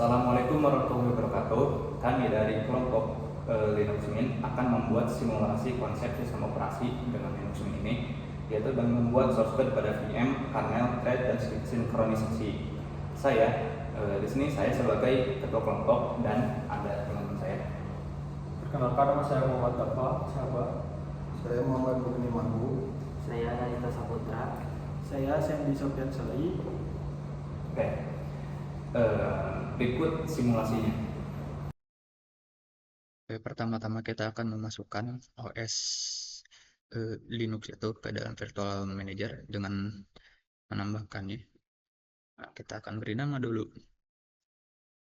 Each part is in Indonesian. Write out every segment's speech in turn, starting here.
Assalamualaikum warahmatullahi wabarakatuh. Kami dari kelompok Linux Mint akan membuat simulasi konsep sistem operasi dengan Linux Mint ini, yaitu dengan membuat source code pada VM, kernel, thread, dan sinkronisasi. Saya di sini saya sebagai ketua kelompok dan ada teman-teman saya. Perkenalkan, nama saya Muhammad Dafa, sahabat. Saya Muhammad Murni Mangu. Saya Narita Saputra. Saya Sandy Sofian Salai. Oke, berikut simulasinya. Oke, pertama-tama kita akan memasukkan OS Linux itu ke dalam virtual manager dengan menambahkannya. Nah, kita akan beri nama dulu.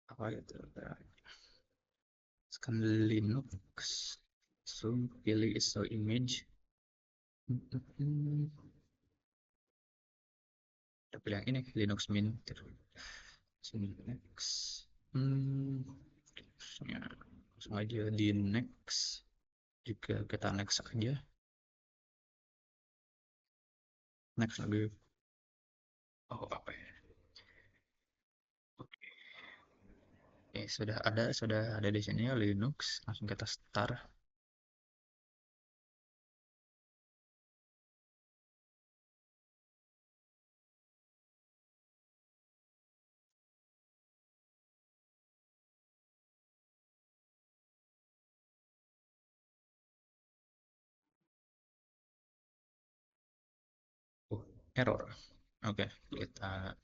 Apa itu? Scan Linux. So, pilih ISO image. Kita pilih yang ini, Linux Mint. Next. Ya, langsung aja di next. Juga kita next aja. Next lagi. Oh, apa ya? Oke, sudah ada di sini ya Linux. Langsung kita start. Error. Oke, kita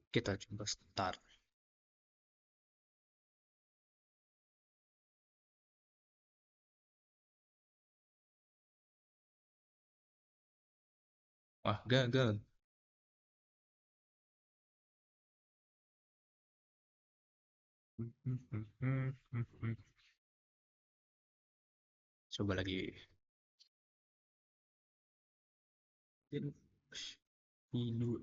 kita coba start. Wah, gagal. Coba lagi. Tidur.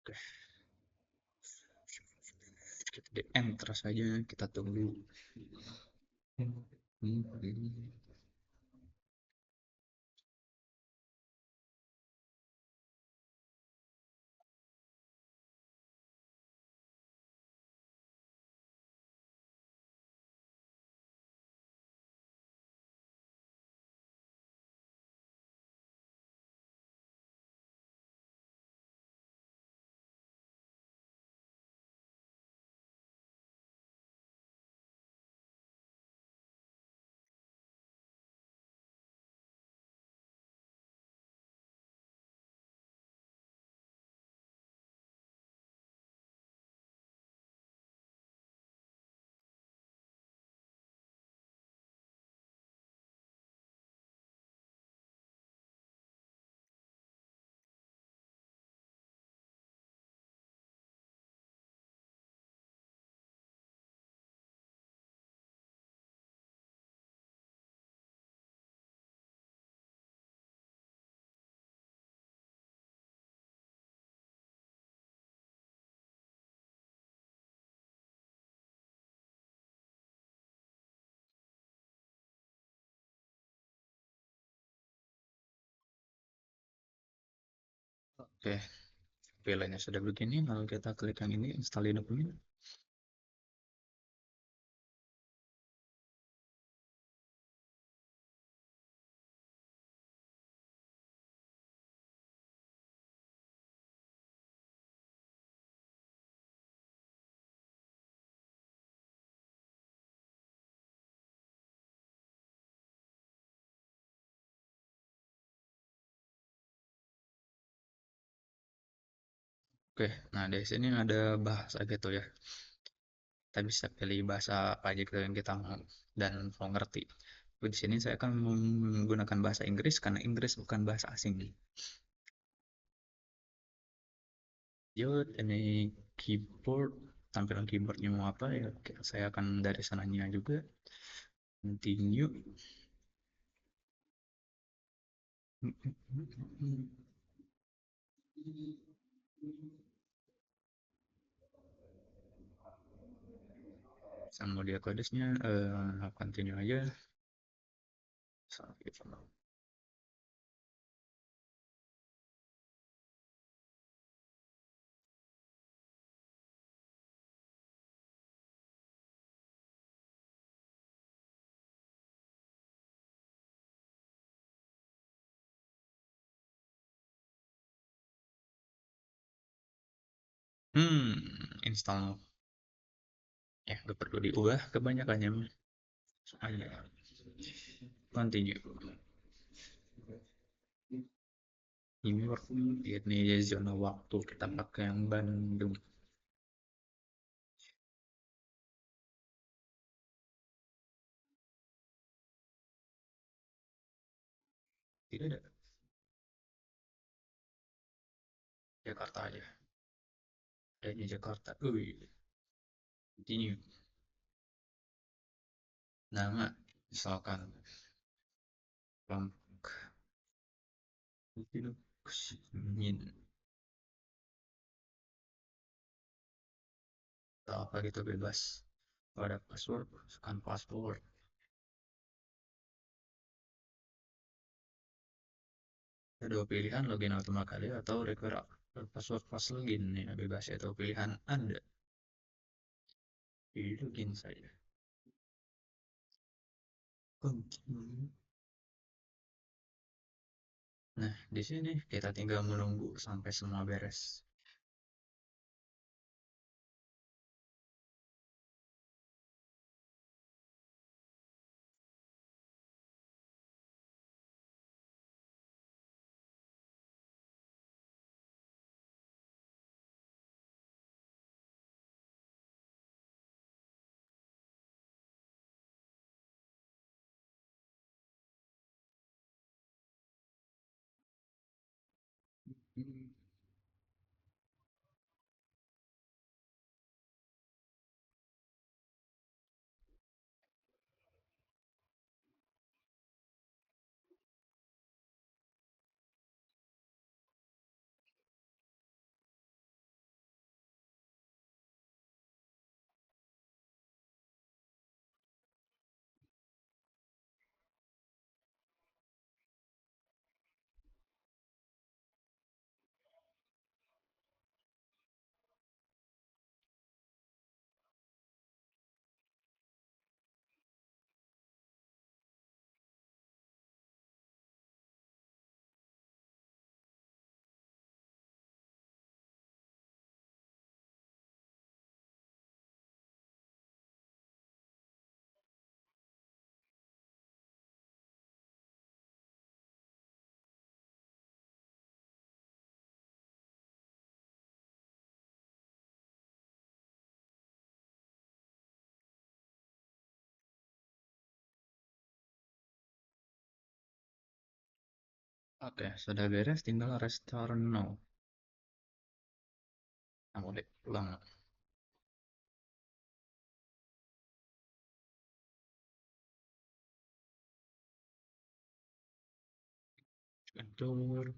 Oke. Kita di enter saja, kita tunggu. Oke, filenya sudah begini, lalu kita klik yang ini, install Linux ini. Oke, nah di sini ada bahasa gitu ya. Kita bisa pilih bahasa apa aja gitu yang kita mau dan mau ngerti. Tapi di sini saya akan menggunakan bahasa Inggris karena Inggris bukan bahasa asing. Yuk, ini keyboard, tampilan keyboardnya mau apa ya? Saya akan dari sananya juga. Continue. Sama dia kodesnya, continue aja. Gitu. Install. Ya, gak perlu diubah kebanyakannya. Aja. Continue. Ini zona waktu kita pakai yang Bandung. Tidak ada. Jakarta aja. Adanya Jakarta. Wih. Continue. Nama misalkan kelompok min atau apa gitu bebas. Kalau ada password, masukkan password. Ada dua pilihan, login automatis kali atau require password pas login. Ya, bebas itu pilihan Anda. Pilih login saja. Continue. Nah, di sini kita tinggal menunggu sampai semua beres. Oke, sudah beres, tinggal restore now. Nah, boleh ulang. Enter.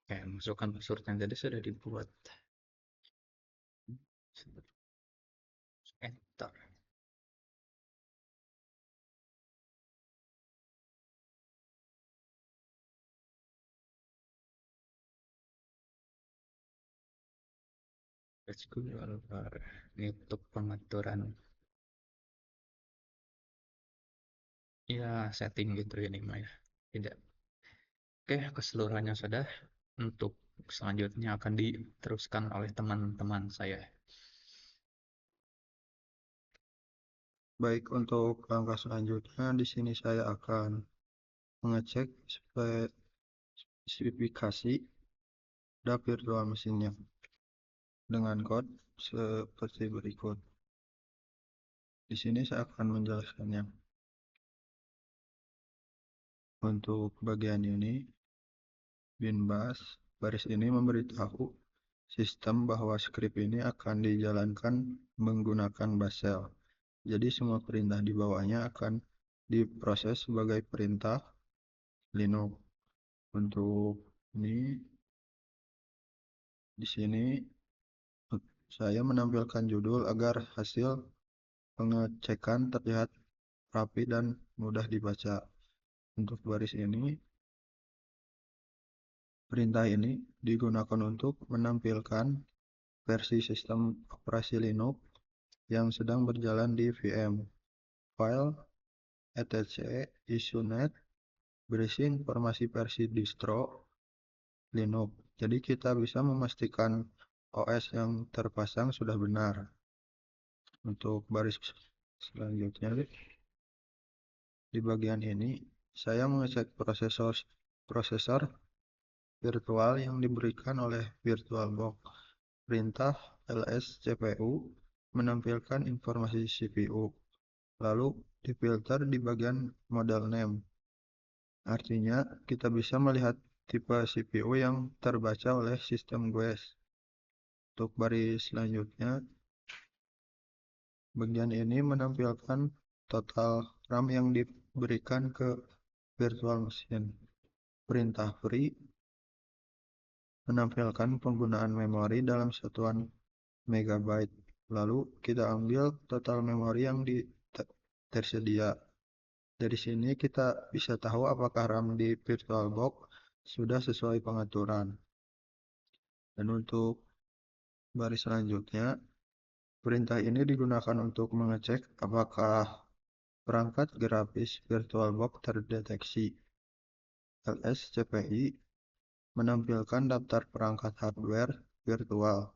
Oke, masukkan password yang tadi sudah dibuat. Enter. Let's go. Ini untuk pengaturan ya setting gitu ini mah ya. Tidak. Oke, keseluruhannya sudah. Untuk selanjutnya akan diteruskan oleh teman-teman saya. Baik, untuk langkah selanjutnya di sini saya akan mengecek spesifikasi pada virtual mesinnya dengan kode seperti berikut. Di sini saya akan menjelaskannya. Untuk bagian ini, binbas baris ini memberitahu sistem bahwa skrip ini akan dijalankan menggunakan bash shell. Jadi semua perintah di bawahnya akan diproses sebagai perintah Linux. Untuk ini di sini saya menampilkan judul agar hasil pengecekan terlihat rapi dan mudah dibaca. Untuk baris ini, perintah ini digunakan untuk menampilkan versi sistem operasi Linux yang sedang berjalan di VM. File etc isunet berisi informasi versi distro Linux. Jadi kita bisa memastikan OS yang terpasang sudah benar. Untuk baris selanjutnya, di bagian ini saya mengecek prosesor virtual yang diberikan oleh VirtualBox. Perintah ls cpu menampilkan informasi CPU, lalu difilter di bagian model name. Artinya kita bisa melihat tipe CPU yang terbaca oleh sistem GUIS. Untuk baris selanjutnya, bagian ini menampilkan total RAM yang diberikan ke virtual machine. Perintah free menampilkan penggunaan memori dalam satuan megabyte. Lalu kita ambil total memori yang tersedia. Dari sini kita bisa tahu apakah RAM di VirtualBox sudah sesuai pengaturan. Dan untuk baris selanjutnya, perintah ini digunakan untuk mengecek apakah perangkat grafis VirtualBox terdeteksi. ls cpi menampilkan daftar perangkat hardware virtual.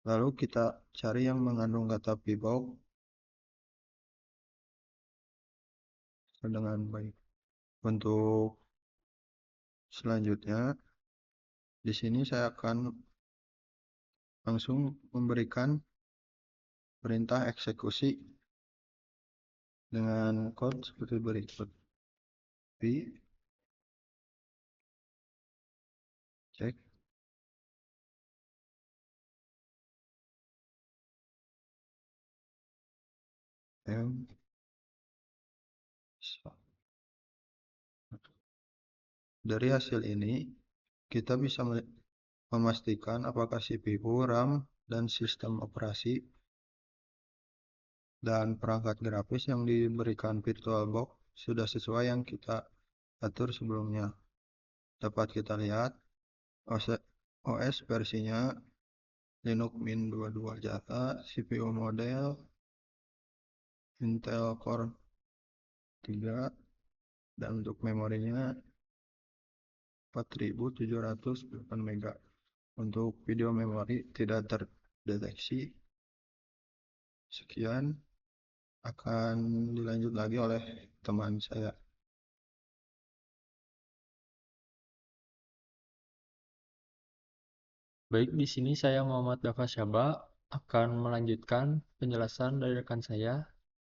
Lalu kita cari yang mengandung kata pbox dengan baik. Untuk selanjutnya, di sini saya akan langsung memberikan perintah eksekusi dengan kode seperti berikut. V cek M Dari hasil ini kita bisa memastikan apakah CPU, RAM, dan sistem operasi dan perangkat grafis yang diberikan VirtualBox sudah sesuai yang kita atur sebelumnya. Dapat kita lihat OS versinya Linux Mint 22 Java, CPU model Intel Core 3, dan untuk memorinya 4708 MB. Untuk video memori tidak terdeteksi. Sekian, akan dilanjut lagi oleh teman saya. Baik, di sini saya Muhammad Dafa Syaba akan melanjutkan penjelasan dari rekan saya.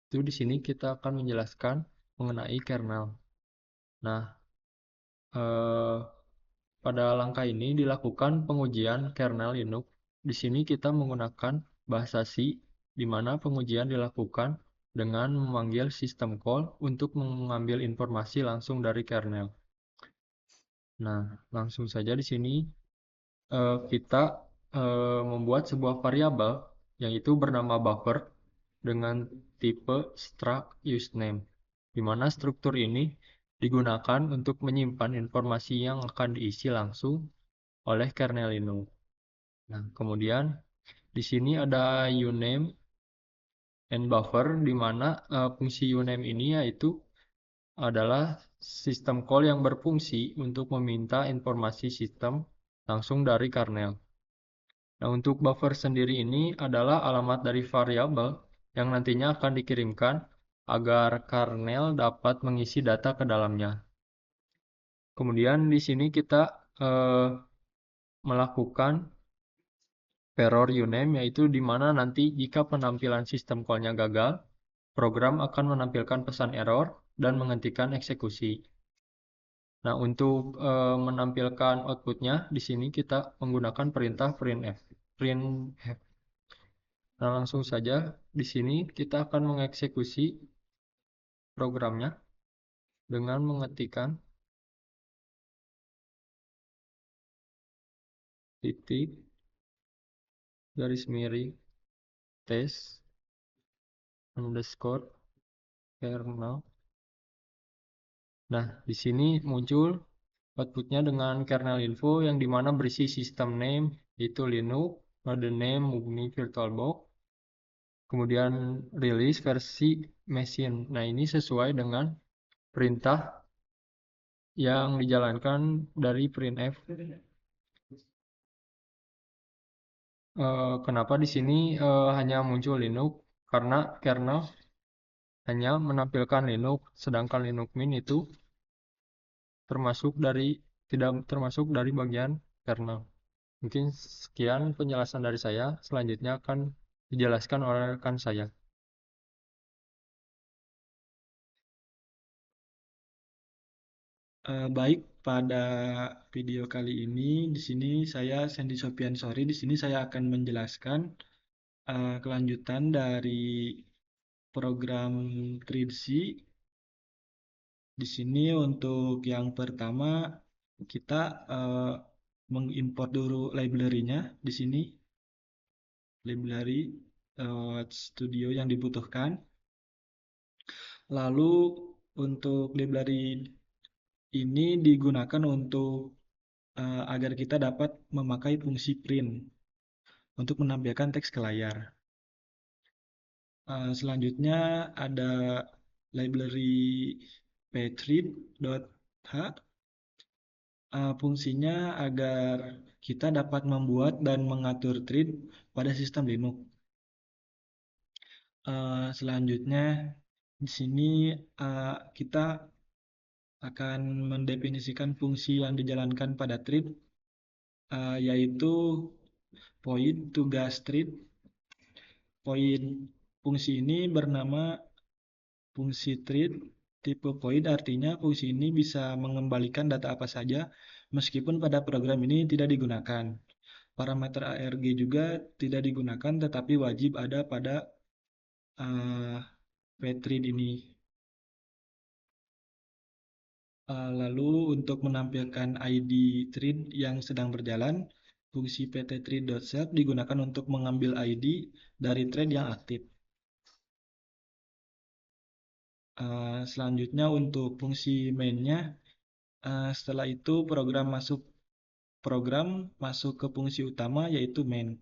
Itu di sini kita akan menjelaskan mengenai kernel. Nah, pada langkah ini dilakukan pengujian kernel Linux. Di sini kita menggunakan bahasa C, di mana pengujian dilakukan dengan memanggil system call untuk mengambil informasi langsung dari kernel. Nah, langsung saja di sini kita membuat sebuah variabel yang itu bernama buffer dengan tipe struct usename, di mana struktur ini digunakan untuk menyimpan informasi yang akan diisi langsung oleh kernel Linux. Nah, kemudian di sini ada uname and buffer, di mana fungsi uname ini yaitu adalah sistem call yang berfungsi untuk meminta informasi sistem langsung dari kernel. Nah, untuk buffer sendiri ini adalah alamat dari variabel yang nantinya akan dikirimkan agar kernel dapat mengisi data ke dalamnya. Kemudian di sini kita melakukan error uname, yaitu di mana nanti jika penampilan sistem call-nya gagal, program akan menampilkan pesan error dan menghentikan eksekusi. Nah, untuk menampilkan outputnya, di sini kita menggunakan perintah printf. Nah, langsung saja di sini kita akan mengeksekusi programnya dengan mengetikkan titik garis miring test underscore kernel. Nah, di sini muncul outputnya dengan kernel info yang dimana berisi system name yaitu Linux, mother name Mubni VirtualBox, kemudian release versi machine. Nah, ini sesuai dengan perintah yang dijalankan dari printf. Kenapa di sini hanya muncul Linux? Karena kernel hanya menampilkan Linux, sedangkan Linux Mint itu tidak termasuk dari bagian kernel. Mungkin sekian penjelasan dari saya. Selanjutnya akan dijelaskan oleh rekan saya. Baik, pada video kali ini di sini saya Sandy Sopiansori. Di sini saya akan menjelaskan kelanjutan dari program TreeDC. Di sini untuk yang pertama kita mengimport dulu library-nya. Di sini library studio yang dibutuhkan. Lalu untuk library ini digunakan untuk agar kita dapat memakai fungsi print untuk menampilkan teks ke layar. Selanjutnya ada library pthread.h. Fungsinya agar kita dapat membuat dan mengatur thread pada sistem Linux. Selanjutnya di sini kita akan mendefinisikan fungsi yang dijalankan pada thread, yaitu point tugas thread. Point fungsi ini bernama fungsi thread tipe point, artinya fungsi ini bisa mengembalikan data apa saja meskipun pada program ini tidak digunakan. Parameter arg juga tidak digunakan, tetapi wajib ada pada pthread ini. Lalu untuk menampilkan ID thread yang sedang berjalan, fungsi pthread.self digunakan untuk mengambil ID dari thread yang aktif. Selanjutnya untuk fungsi main-nya, setelah itu program masuk ke fungsi utama yaitu main.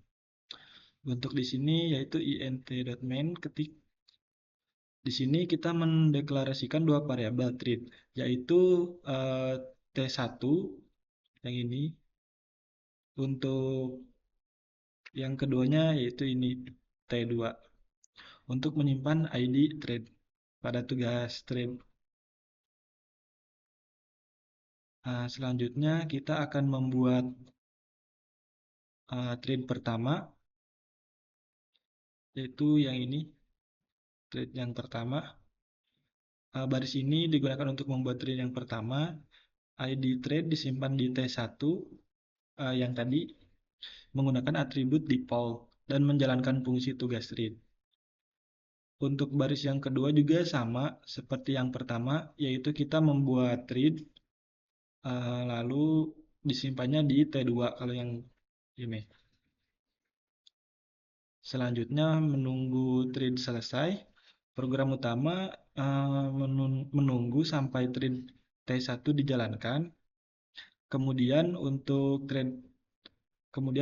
Untuk di sini yaitu int.main ketik. Di sini kita mendeklarasikan dua variabel thread, yaitu T1 yang ini. Untuk yang keduanya yaitu ini T2 untuk menyimpan ID thread pada tugas thread. Selanjutnya kita akan membuat thread pertama, yaitu yang ini, thread yang pertama. Baris ini digunakan untuk membuat thread yang pertama. ID thread disimpan di T1 yang tadi menggunakan atribut default dan menjalankan fungsi tugas thread. Untuk baris yang kedua juga sama seperti yang pertama, yaitu kita membuat thread lalu disimpannya di T2 kalau yang Ini. Selanjutnya menunggu thread selesai. Program utama menunggu sampai thread T1 dijalankan. Kemudian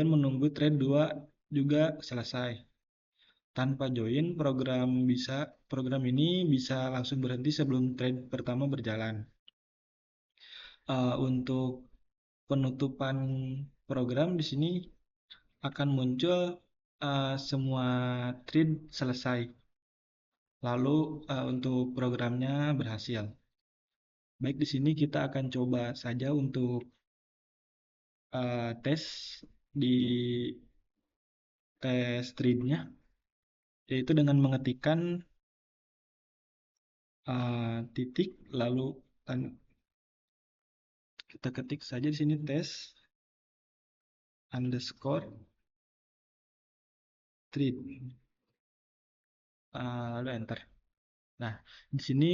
menunggu thread 2 juga selesai. Tanpa join, program ini bisa langsung berhenti sebelum thread pertama berjalan. Untuk penutupan program di sini akan muncul semua thread selesai. Lalu untuk programnya berhasil. Baik, di sini kita akan coba saja untuk tes di tes thread-nya, yaitu dengan mengetikkan titik, lalu kita ketik saja di sini tes underscore thread, lalu enter. Nah, di sini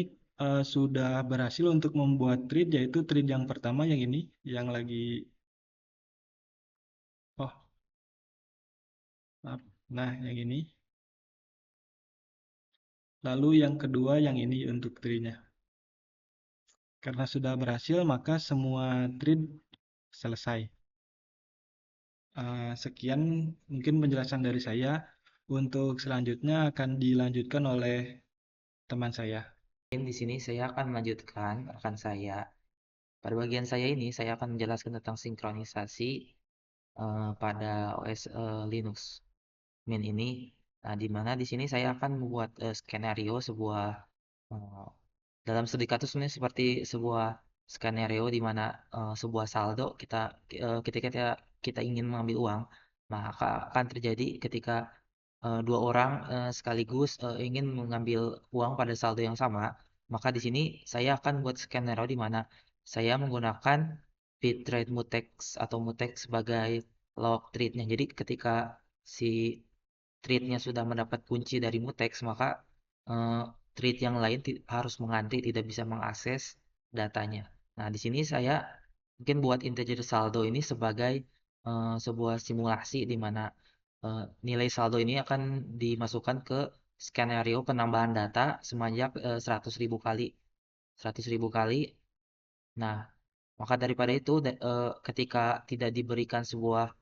sudah berhasil untuk membuat thread, yaitu thread yang pertama yang ini, yang lagi nah yang ini. Lalu yang kedua yang ini untuk thread-nya. Karena sudah berhasil, maka semua thread selesai. Sekian mungkin penjelasan dari saya. Untuk selanjutnya akan dilanjutkan oleh teman saya. Di sini saya akan melanjutkan rekan saya. Pada bagian saya ini, saya akan menjelaskan tentang sinkronisasi pada OS Linux Mint ini. Nah, di mana di sini saya akan membuat skenario dalam studi kasus sebenarnya seperti sebuah skenario di mana sebuah saldo ketika kita ingin mengambil uang, maka akan terjadi ketika dua orang sekaligus ingin mengambil uang pada saldo yang sama. Maka di sini saya akan buat skenario di mana saya menggunakan bitrate mutex atau mutex sebagai log thread-nya. Jadi ketika si thread-nya sudah mendapat kunci dari mutex, maka eh, thread yang lain harus mengantri, tidak bisa mengakses datanya. Nah, di sini saya mungkin buat integer saldo ini sebagai sebuah simulasi di mana nilai saldo ini akan dimasukkan ke skenario penambahan data sebanyak 100.000 kali. 100.000 kali. Nah, maka daripada itu ketika tidak diberikan sebuah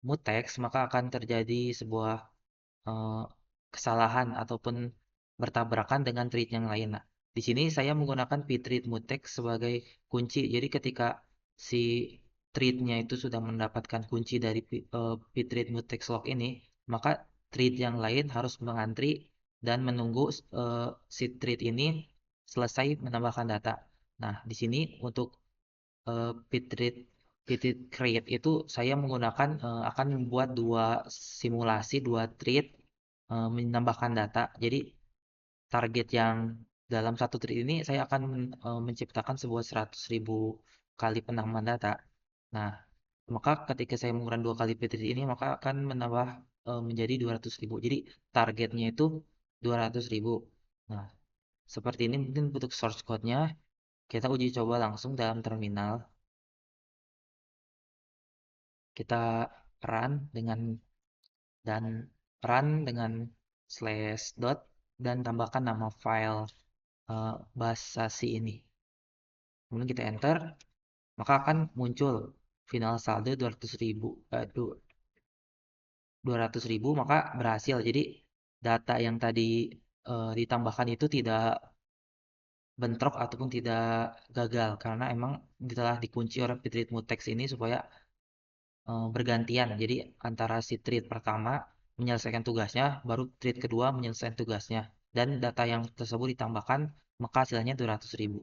mutex, maka akan terjadi sebuah eh, kesalahan ataupun bertabrakan dengan thread yang lain. Nah, di sini saya menggunakan pthread mutex sebagai kunci. Jadi ketika si thread-nya itu sudah mendapatkan kunci dari pthread mutex lock ini, maka thread yang lain harus mengantri dan menunggu si thread ini selesai menambahkan data. Nah, di sini untuk pthread create itu saya menggunakan akan membuat dua simulasi, dua thread menambahkan data. Jadi target yang dalam satu thread ini saya akan menciptakan sebuah 100.000 kali penambahan data. Nah, maka ketika saya menggunakan dua kali thread ini, maka akan menambah menjadi 200.000. Jadi targetnya itu 200.000. Nah, seperti ini mungkin untuk source code-nya. Kita uji coba langsung dalam terminal. Kita run dengan slash dot dan tambahkan nama file basasi ini. Kemudian kita enter, maka akan muncul final saldo 200.000, maka berhasil. Jadi data yang tadi ditambahkan itu tidak bentrok ataupun tidak gagal karena emang telah dikunci oleh pthread mutex ini supaya bergantian. Jadi antara si thread pertama menyelesaikan tugasnya, baru thread kedua menyelesaikan tugasnya. Dan data yang tersebut ditambahkan, maka hasilnya 200.000.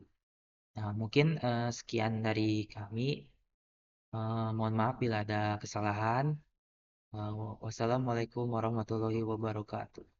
Nah, mungkin sekian dari kami. Mohon maaf bila ada kesalahan. Wassalamualaikum warahmatullahi wabarakatuh.